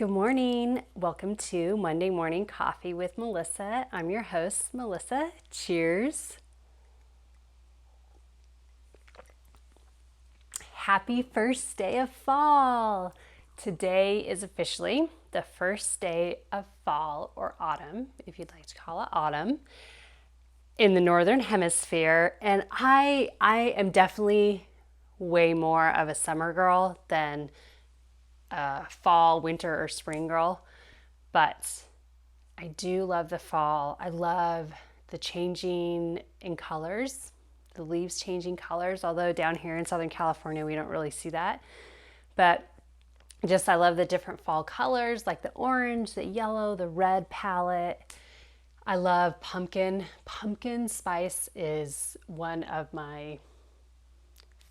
Good morning. Welcome to Monday Morning Coffee with Melissa. I'm your host, Melissa. Cheers. Happy first day of fall. Today is officially the first day of fall or autumn, if you'd like to call it autumn, in the Northern Hemisphere. And I am definitely way more of a summer girl than a fall, winter, or spring girl. But I do love the fall. I love the changing in colors, the leaves changing colors, although down here in Southern California, we don't really see that. But I love the different fall colors like the orange, the yellow, the red palette. I love pumpkin. Pumpkin spice is one of my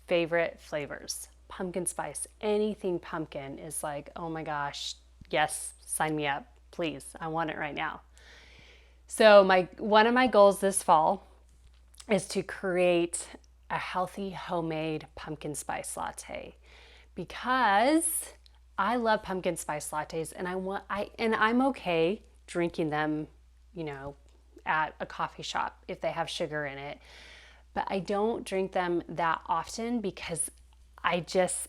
favorite flavors. Pumpkin spice, anything pumpkin is like, oh my gosh, yes, sign me up, please. I want it right now. So one of my goals this fall is to create a healthy homemade pumpkin spice latte because I love pumpkin spice lattes and I'm okay drinking them, at a coffee shop if they have sugar in it. But I don't drink them that often because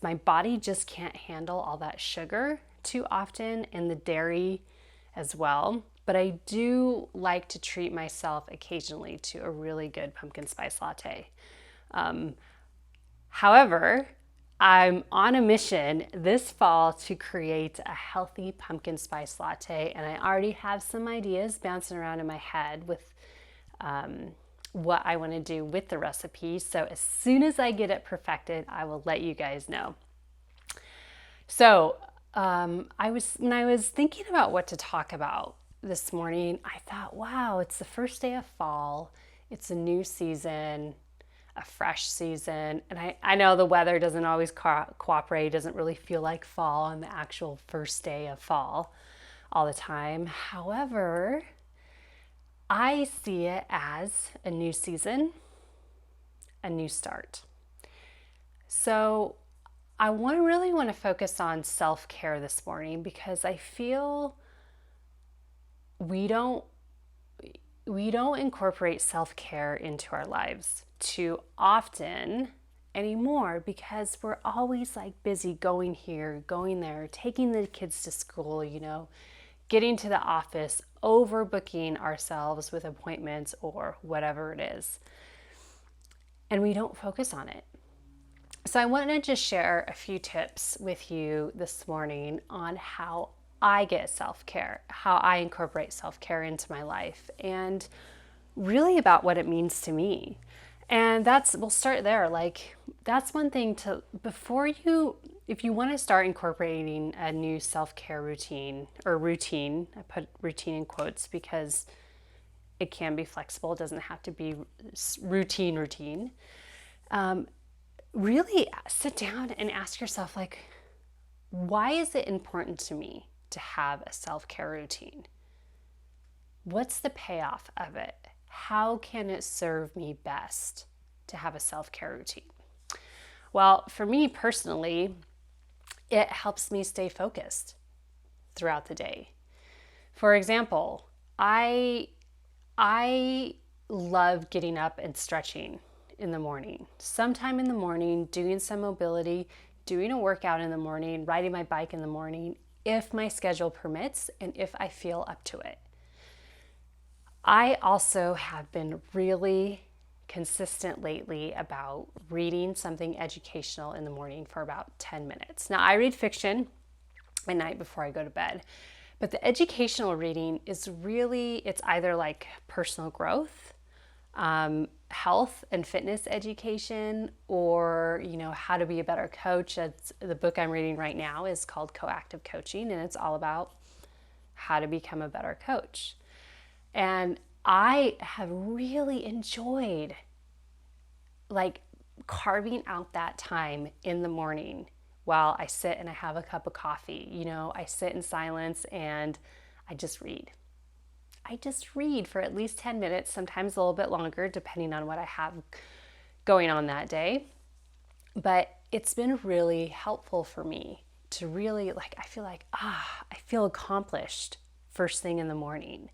my body just can't handle all that sugar too often and the dairy as well. But I do like to treat myself occasionally to a really good pumpkin spice latte. However, I'm on a mission this fall to create a healthy pumpkin spice latte, and I already have some ideas bouncing around in my head with what I want to do with the recipe. So as soon as I get it perfected, I will let you guys know. So when I was thinking about what to talk about this morning, I thought, wow, it's the first day of fall. It's a new season, a fresh season. And I know the weather doesn't always cooperate. It doesn't really feel like fall on the actual first day of fall all the time. However, I see it as a new season, a new start. So I really want to focus on self-care this morning because I feel we don't incorporate self-care into our lives too often anymore because we're always like busy going here, going there, taking the kids to school, getting to the office, overbooking ourselves with appointments or whatever it is. And we don't focus on it. So I want to just share a few tips with you this morning on how I get self-care, how I incorporate self-care into my life, and really about what it means to me. And we'll start there. Like, that's one thing if you want to start incorporating a new self-care routine, I put routine in quotes because it can be flexible. It doesn't have to be routine. Really sit down and ask yourself, like, why is it important to me to have a self-care routine? What's the payoff of it? How can it serve me best to have a self-care routine? Well, for me personally, it helps me stay focused throughout the day. For example, I love getting up and stretching in the morning. Sometime in the morning, doing some mobility, doing a workout in the morning, riding my bike in the morning, if my schedule permits and if I feel up to it. I also have been really consistent lately about reading something educational in the morning for about 10 minutes. Now, I read fiction at night before I go to bed, but the educational reading is it's either like personal growth, health and fitness education, or how to be a better coach. The book I'm reading right now is called Coactive Coaching, and it's all about how to become a better coach. And I have really enjoyed like carving out that time in the morning while I sit and I have a cup of coffee. I sit in silence and I just read. I just read for at least 10 minutes, sometimes a little bit longer, depending on what I have going on that day. But it's been really helpful for me to really I feel accomplished first thing in the morning.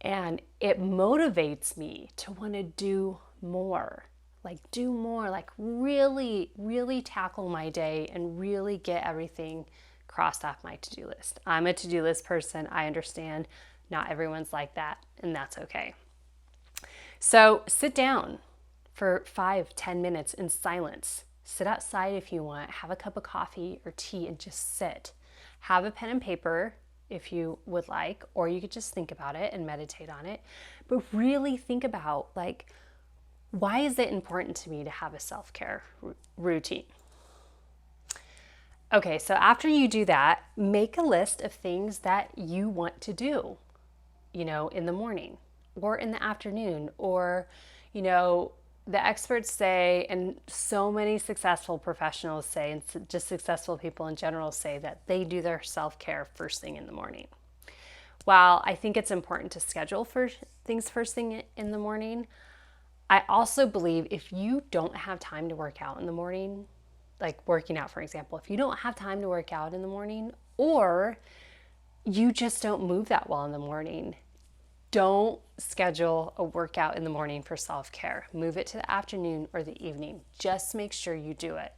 And it motivates me to want to do more, really, really tackle my day and really get everything crossed off my to-do list. I'm a to-do list person. I understand not everyone's like that, and that's okay. So sit down for 5-10 minutes in silence. Sit outside if you want, have a cup of coffee or tea and just sit. Have a pen and paper if you would like, or you could just think about it and meditate on it. But really think about why is it important to me to have a self-care routine? Okay, so after you do that, make a list of things that you want to do, in the morning or in the afternoon, or, the experts say, and so many successful professionals say, and just successful people in general say, that they do their self-care first thing in the morning. While I think it's important to schedule for things first thing in the morning, I also believe if you don't have time to work out in the morning, like working out, for example, if you don't have time to work out in the morning, or you just don't move that well in the morning, don't schedule a workout in the morning for self-care. Move it to the afternoon or the evening. Just make sure you do it.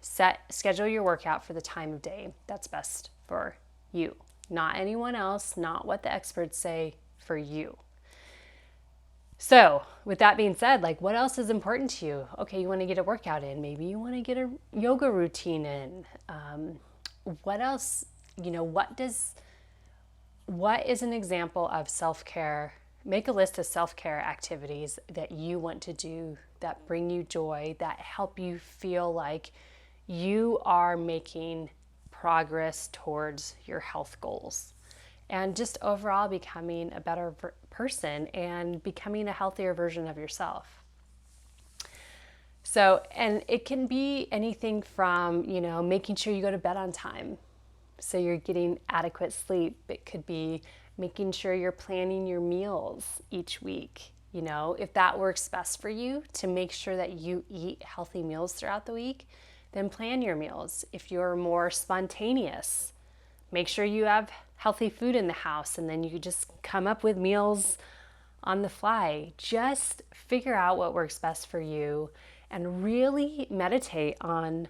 Schedule your workout for the time of day that's best for you. Not anyone else, not what the experts say, for you. So with that being said, what else is important to you? Okay, you want to get a workout in. Maybe you want to get a yoga routine in. What else, what is an example of self-care? Make a list of self-care activities that you want to do, that bring you joy, that help you feel like you are making progress towards your health goals. And just overall becoming a better person and becoming a healthier version of yourself. So, and it can be anything from, making sure you go to bed on time, so you're getting adequate sleep. It could be making sure you're planning your meals each week. If that works best for you, to make sure that you eat healthy meals throughout the week, then plan your meals. If you're more spontaneous, make sure you have healthy food in the house, and then you just come up with meals on the fly. Just figure out what works best for you and really meditate on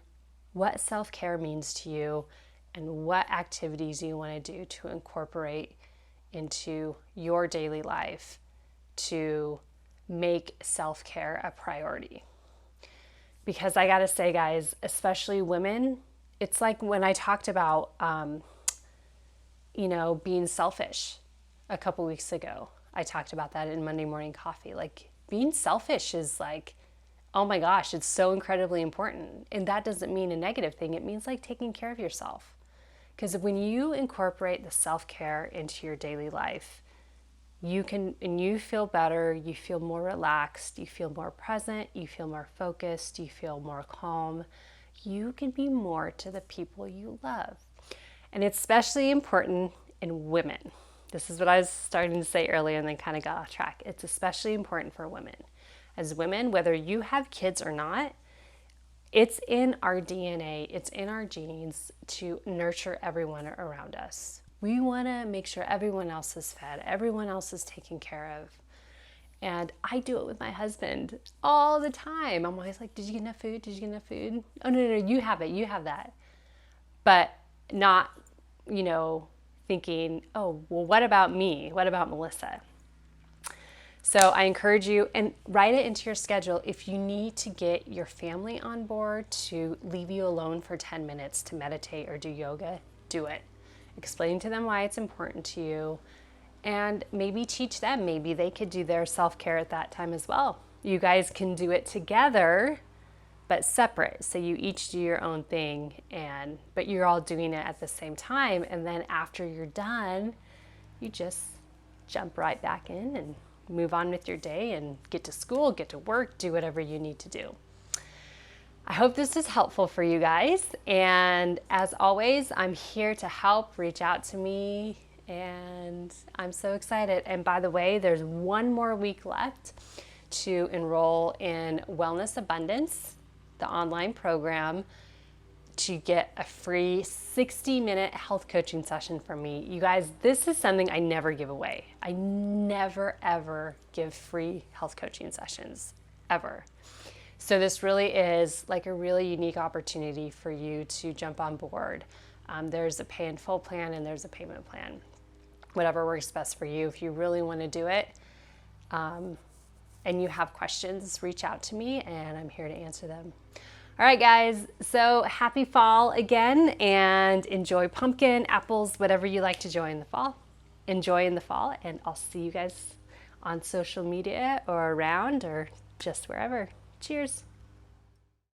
what self-care means to you and what activities you want to do to incorporate into your daily life to make self-care a priority. Because I gotta say, guys, especially women, it's like when I talked about, being selfish a couple weeks ago. I talked about that in Monday Morning Coffee. Being selfish is oh my gosh, it's so incredibly important. And that doesn't mean a negative thing. It means taking care of yourself. Because when you incorporate the self-care into your daily life, you feel better, you feel more relaxed, you feel more present, you feel more focused, you feel more calm. You can be more to the people you love. And it's especially important in women. This is what I was starting to say earlier and then kind of got off track. It's especially important for women. As women, whether you have kids or not, it's in our DNA, it's in our genes to nurture everyone around us. We want to make sure everyone else is fed, everyone else is taken care of. And I do it with my husband all the time. I'm always like, did you get enough food? Did you get enough food? Oh, no, you have it, you have that. But not, thinking, oh, well, what about me? What about Melissa? So I encourage you, and write it into your schedule. If you need to get your family on board to leave you alone for 10 minutes to meditate or do yoga, do it. Explain to them why it's important to you, and maybe teach them. Maybe they could do their self-care at that time as well. You guys can do it together, but separate. So you each do your own thing, but you're all doing it at the same time. And then after you're done, you just jump right back in and move on with your day and get to school, get to work, do whatever you need to do. I hope this is helpful for you guys. And as always, I'm here to help. Reach out to me, and I'm so excited. And by the way, there's one more week left to enroll in Wellness Abundance, the online program, to get a free 60-minute health coaching session from me. You guys, this is something I never give away. I never, ever give free health coaching sessions, ever. So this really is like a really unique opportunity for you to jump on board. There's a pay in full plan and there's a payment plan. Whatever works best for you. If you really want to do it and you have questions, reach out to me and I'm here to answer them. All right, guys, so happy fall again, and enjoy pumpkin, apples, whatever you like to enjoy in the fall. Enjoy in the fall, and I'll see you guys on social media or around or just wherever. Cheers.